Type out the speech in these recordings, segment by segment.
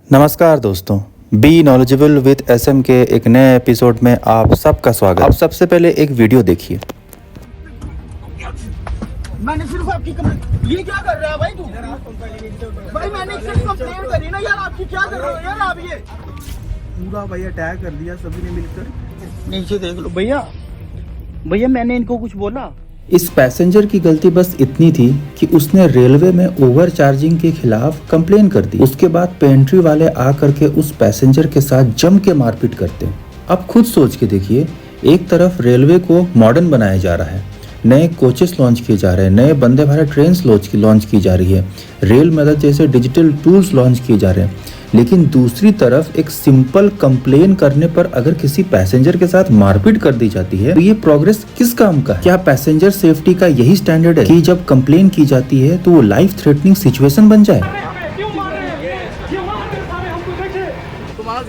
नमस्कार दोस्तों, B knowledgeable with SM के एक नए एपिसोड में आप सबका स्वागत। आप सबसे पहले एक वीडियो देखिए। मैंने सिर्फ आपकी ये क्या कर रहा है भाई तू? भाई मैंने सिर्फ कंप्लेंट करी ना यार, आपकी क्या कर रहे हो यार आप? ये पूरा भाई अटैक कर दिया सभी ने मिलकर। नीचे देख लो भैया, भैया मैंने इनको कुछ बोला? इस पैसेंजर की गलती बस इतनी थी कि उसने रेलवे में ओवर चार्जिंग के खिलाफ कंप्लेन कर दी। उसके बाद पेंट्री वाले आ करके उस पैसेंजर के साथ जम के मारपीट करते हैं। अब खुद सोच के देखिए, एक तरफ रेलवे को मॉडर्न बनाया जा रहा है, नए कोचेस लॉन्च किए जा रहे हैं, नए वंदे भारत ट्रेन लॉन्च की जा रही है, रेल मदद जैसे डिजिटल टूल्स लॉन्च किए जा रहे हैं, लेकिन दूसरी तरफ एक सिंपल कंप्लेन करने पर अगर किसी पैसेंजर के साथ मारपीट कर दी जाती है तो ये प्रोग्रेस किस काम का है? क्या पैसेंजर सेफ्टी का यही स्टैंडर्ड है कि जब कंप्लेन की जाती है तो वो लाइफ थ्रेटनिंग सिचुएशन बन जाए?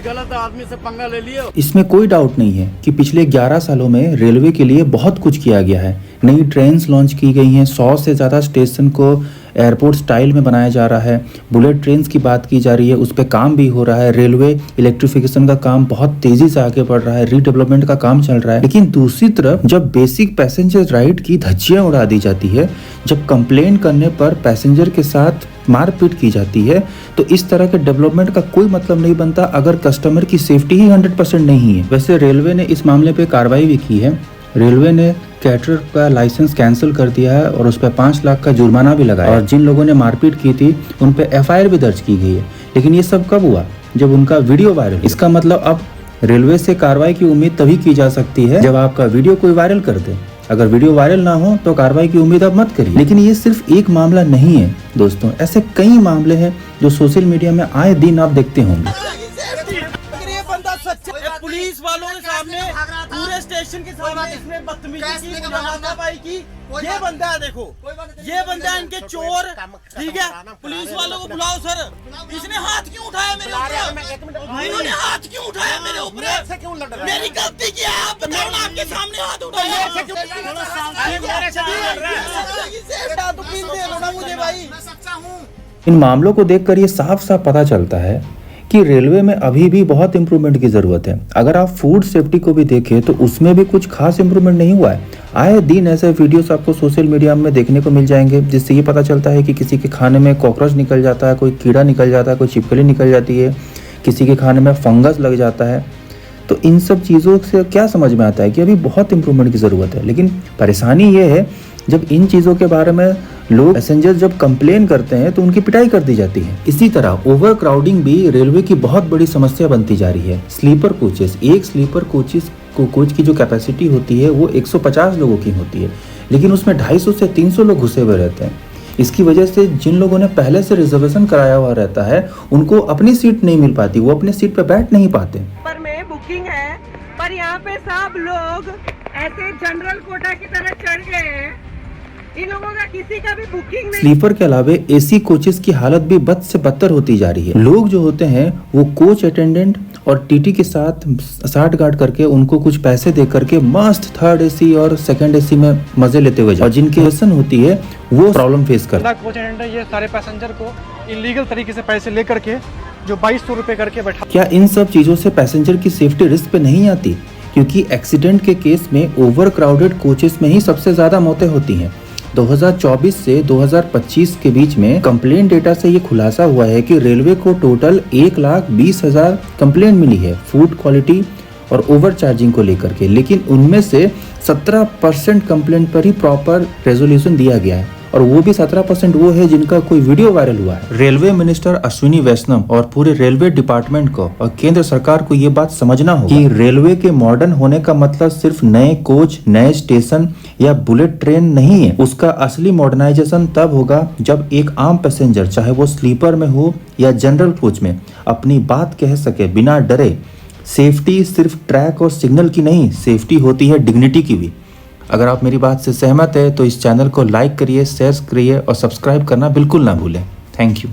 गलत आदमी से पंगा ले लिया। इसमें कोई डाउट नहीं है कि पिछले 11 सालों में रेलवे के लिए बहुत कुछ किया गया है। नई ट्रेन्स लॉन्च की गई हैं, 100 से ज़्यादा स्टेशन को एयरपोर्ट स्टाइल में बनाया जा रहा है, बुलेट ट्रेन्स की बात की जा रही है, उस पर काम भी हो रहा है, रेलवे इलेक्ट्रिफिकेशन का काम बहुत तेजी से आगे बढ़ रहा है, रीडेवलपमेंट का काम चल रहा है। लेकिन दूसरी तरफ जब बेसिक पैसेंजर राइट की धज्जियां उड़ा दी जाती है, जब कंप्लेन करने पर पैसेंजर के साथ मारपीट की जाती है, तो इस तरह के डेवलपमेंट का कोई मतलब नहीं बनता अगर कस्टमर की सेफ्टी ही 100% नहीं है। वैसे रेलवे ने इस मामले पे कार्रवाई भी की है। रेलवे ने कैटरर का लाइसेंस कैंसिल कर दिया है और उस पर 5 लाख का जुर्माना भी लगाया, और जिन लोगों ने मारपीट की थी उन पे एफआईआर भी दर्ज की गई है। लेकिन ये सब कब हुआ? जब उनका वीडियो वायरल। इसका मतलब अब रेलवे से कार्रवाई की उम्मीद तभी की जा सकती है जब आपका वीडियो कोई वायरल कर दे। अगर वीडियो वायरल ना हो तो कार्रवाई की उम्मीद आप मत करिए। लेकिन ये सिर्फ एक मामला नहीं है दोस्तों, ऐसे कई मामले हैं जो सोशल मीडिया में आए दिन आप देखते होंगे। पुलिस वालों के सामने पूरे स्टेशन के सामने इसने बदतमीजी की, हाथापाई की। ये बंदा है, देखो ये बंदा है इनके चोर, ठीक है। पुलिस वालों को बुलाओ सर। इसने हाथ क्यों उठाया मेरे ऊपर? इन्होंने हाथ क्यों उठाया मेरे ऊपर? मेरी गलती क्या है आप बताओ ना, आपके सामने हाथ उठाया। मुझे भाई इन मामलों को देखकर ये साफ साफ पता चलता है कि रेलवे में अभी भी बहुत इम्प्रूवमेंट की ज़रूरत है। अगर आप फूड सेफ्टी को भी देखें तो उसमें भी कुछ खास इम्प्रूवमेंट नहीं हुआ है। आए दिन ऐसे वीडियोस आपको सोशल मीडिया में देखने को मिल जाएंगे जिससे ये पता चलता है कि किसी के खाने में कॉकरोच निकल जाता है, कोई कीड़ा निकल जाता है, कोई छिपकली निकल जाती है, किसी के खाने में फंगस लग जाता है। तो इन सब चीज़ों से क्या समझ में आता है कि अभी बहुत इम्प्रूवमेंट की ज़रूरत है। लेकिन परेशानी ये है जब इन चीज़ों के बारे में लोग पैसेंजर जब कंप्लेन करते हैं तो उनकी पिटाई कर दी जाती है। इसी तरह ओवर क्राउडिंग भी रेलवे की बहुत बड़ी समस्या बनती जा रही है। स्लीपर कोचेस, एक स्लीपर कोच की जो कैपेसिटी होती है वो 150 लोगों की होती है, लेकिन उसमें 250 से 300 लोग घुसे हुए रहते हैं। इसकी वजह से जिन लोगों ने पहले से रिजर्वेशन कराया हुआ रहता है उनको अपनी सीट नहीं मिल पाती, वो अपने सीट पर बैठ नहीं पाते। पर में बुकिंग है, पर यहाँ पे सब लोग ऐसे जनरल कोटा की तरह चढ़ गए हैं। इन लोगों का किसी का भी बुकिंग नहीं। स्लीपर के अलावे एसी कोचेस की हालत भी बद से बदतर होती जा रही है। लोग जो होते हैं वो कोच अटेंडेंट और टीटी के साथ साठ गांठ करके उनको कुछ पैसे दे करके मस्त थर्ड एसी और सेकंड एसी में मजे लेते हुए, और जिनकी वेतन होती है वो प्रॉब्लम फेस करते हैं। कोच अटेंडेंट ये सारे पैसेंजर को इलीगल तरीके से पैसे ले करके जो 2200 रुपए करके बैठा। क्या इन सब चीजों से पैसेंजर की सेफ्टी रिस्क पे नहीं आती? क्योंकि एक्सीडेंट के केस में ओवर क्राउडेड कोचेस में ही सबसे ज्यादा मौतें होती हैं। 2024 से 2025 के बीच में कंप्लेन डेटा से ये खुलासा हुआ है कि रेलवे को टोटल 1,20,000 कंप्लेन मिली है फूड क्वालिटी और ओवर चार्जिंग को लेकर के, लेकिन उनमें से 17% कंप्लेन पर ही प्रॉपर रेजोल्यूशन दिया गया है, और वो भी 17% वो है जिनका कोई वीडियो वायरल हुआ है। रेलवे मिनिस्टर अश्विनी वैष्णव और पूरे रेलवे डिपार्टमेंट को और केंद्र सरकार को ये बात समझना होगा कि रेलवे के मॉडर्न होने का मतलब सिर्फ नए कोच, नए स्टेशन या बुलेट ट्रेन नहीं है। उसका असली मॉडर्नाइजेशन तब होगा जब एक आम पैसेंजर, चाहे वो स्लीपर में हो या जनरल कोच में, अपनी बात कह सके बिना डरे। सेफ्टी सिर्फ ट्रैक और सिग्नल की नहीं, सेफ्टी होती है डिग्निटी की भी। अगर आप मेरी बात से सहमत है तो इस चैनल को लाइक करिए, शेयर करिए और सब्सक्राइब करना बिल्कुल ना भूलें। Thank you.